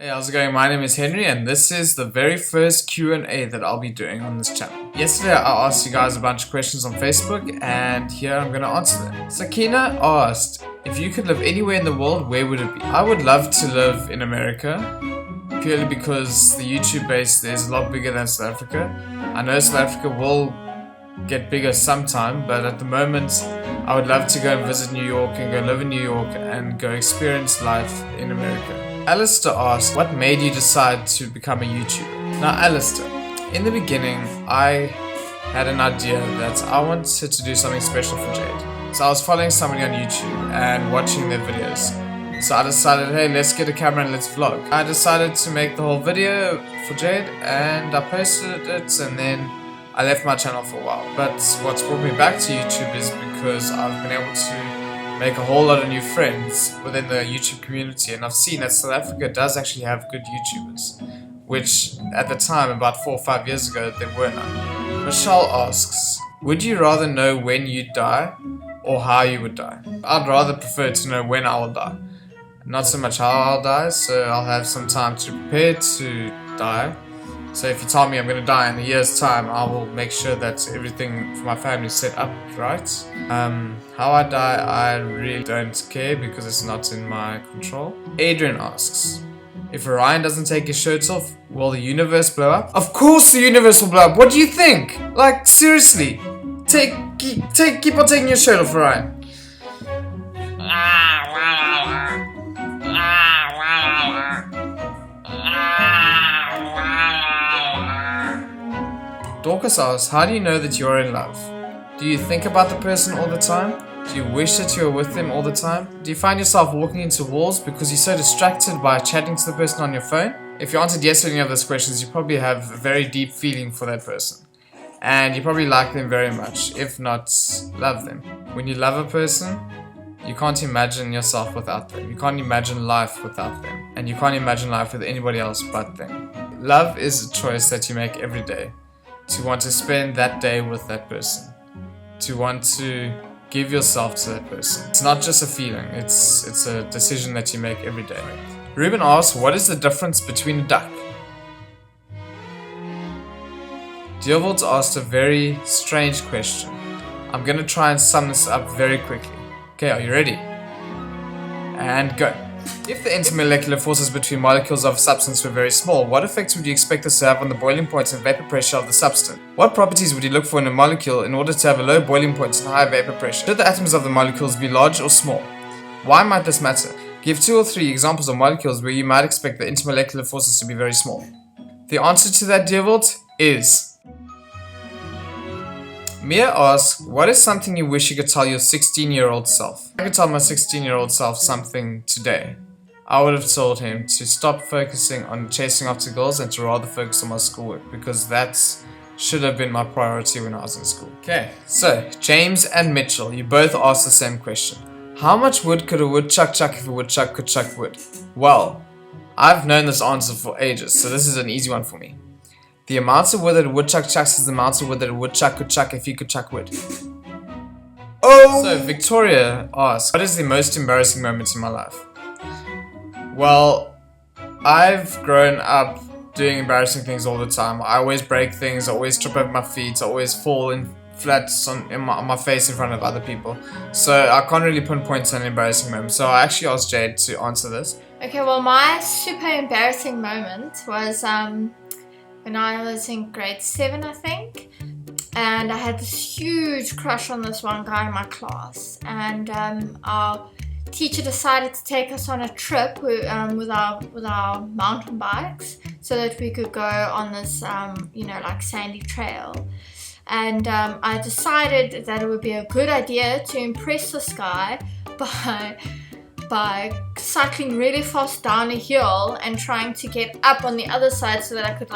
Hey, how's it going? My name is Henry and this is the very first Q&A that I'll be doing on this channel. Yesterday I asked you guys a bunch of questions on Facebook and here I'm going to answer them. Sakina asked, if you could live anywhere in the world, where would it be? I would love to live in America, purely because the YouTube base there is a lot bigger than South Africa. I know South Africa will get bigger sometime, but at the moment I would love to go and visit New York and go live in New York and go experience life in America. Alistair asked, what made you decide to become a YouTuber? Now Alistair, in the beginning I had an idea that I wanted to do something special for Jade. So I was following somebody on YouTube and watching their videos. So I decided, hey, let's get a camera and let's vlog. I decided to make the whole video for Jade and I posted it and then I left my channel for a while. But what's brought me back to YouTube is because I've been able to make a whole lot of new friends within the YouTube community, and I've seen that South Africa does actually have good YouTubers, which at the time, about 4 or 5 years ago, there were none. Michelle asks, would you rather know when you'd die or how you would die? I'd rather prefer to know when I will die, not so much how I'll die, so I'll have some time to prepare to die. So if you tell me I'm going to die in a year's time, I will make sure that everything for my family is set up right. How I die, I really don't care because it's not in my control. Adrian asks, if Orion doesn't take his shirts off, will the universe blow up? Of course the universe will blow up. What do you think? Like, seriously. Keep on taking your shirt off, Orion. Dorcas asks, how do you know that you're in love? Do you think about the person all the time? Do you wish that you were with them all the time? Do you find yourself walking into walls because you're so distracted by chatting to the person on your phone? If you answered yes to any of those questions, you probably have a very deep feeling for that person. And you probably like them very much, if not love them. When you love a person, you can't imagine yourself without them. You can't imagine life without them. And you can't imagine life with anybody else but them. Love is a choice that you make every day. To want to spend that day with that person. To want to give yourself to that person. It's not just a feeling, it's a decision that you make every day. Ruben asks, what is the difference between a duck? Diovold asked a very strange question. I'm gonna try and sum this up very quickly. Okay, are you ready? And go. If the intermolecular forces between molecules of a substance were very small, what effects would you expect this to have on the boiling point and vapor pressure of the substance? What properties would you look for in a molecule in order to have a low boiling point and high vapor pressure? Should the atoms of the molecules be large or small? Why might this matter? Give 2 or 3 examples of molecules where you might expect the intermolecular forces to be very small. The answer to that, Diovold, is... Mia asks, what is something you wish you could tell your 16-year-old self? If I could tell my 16-year-old self something today, I would have told him to stop focusing on chasing after girls and to rather focus on my schoolwork, because that should have been my priority when I was in school. Okay, so James and Mitchell, you both asked the same question. How much wood could a woodchuck chuck if a woodchuck could chuck wood? Well, I've known this answer for ages, so this is an easy one for me. The amount of wood that a woodchuck chucks is the amount of wood that a woodchuck could chuck if he could chuck wood. Oh! So Victoria asks, what is the most embarrassing moment in my life? Well, I've grown up doing embarrassing things all the time. I always break things, I always trip over my feet, I always fall in flat on my face in front of other people. So I can't really pinpoint an embarrassing moment. So I actually asked Jade to answer this. Okay, well my super embarrassing moment was when I was in grade 7, I think, and I had this huge crush on this one guy in my class, and our teacher decided to take us on a trip with our mountain bikes so that we could go on this like sandy trail. And I decided that it would be a good idea to impress this guy by cycling really fast down a hill and trying to get up on the other side so that I could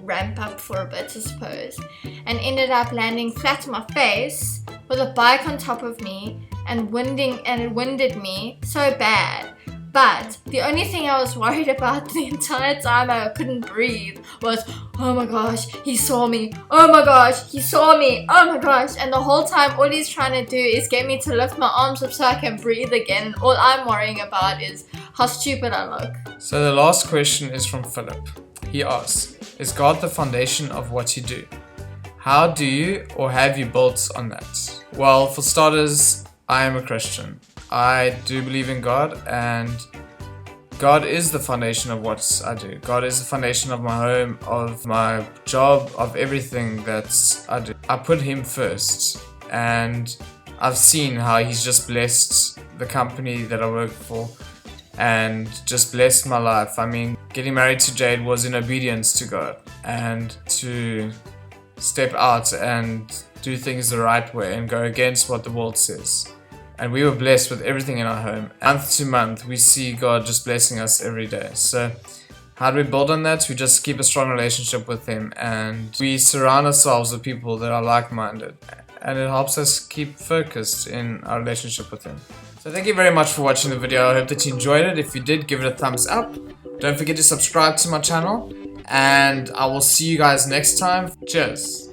ramp up for a bit, I suppose, and ended up landing flat on my face with a bike on top of me and it winded me so bad. But the only thing I was worried about the entire time I couldn't breathe was, oh my gosh, he saw me. Oh my gosh, he saw me. Oh my gosh. And the whole time, all he's trying to do is get me to lift my arms up so I can breathe again. And all I'm worrying about is how stupid I look. So the last question is from Philip. He asks, is God the foundation of what you do? How do you or have you built on that? Well, for starters, I am a Christian. I do believe in God, and God is the foundation of what I do. God is the foundation of my home, of my job, of everything that I do. I put Him first, and I've seen how He's just blessed the company that I work for and just blessed my life. I mean, getting married to Jade was in obedience to God, and to step out and do things the right way and go against what the world says. And we were blessed with everything in our home. Month to month, we see God just blessing us every day. So how do we build on that? We just keep a strong relationship with Him, and we surround ourselves with people that are like-minded. And it helps us keep focused in our relationship with Him. So thank you very much for watching the video. I hope that you enjoyed it. If you did, give it a thumbs up. Don't forget to subscribe to my channel. And I will see you guys next time. Cheers.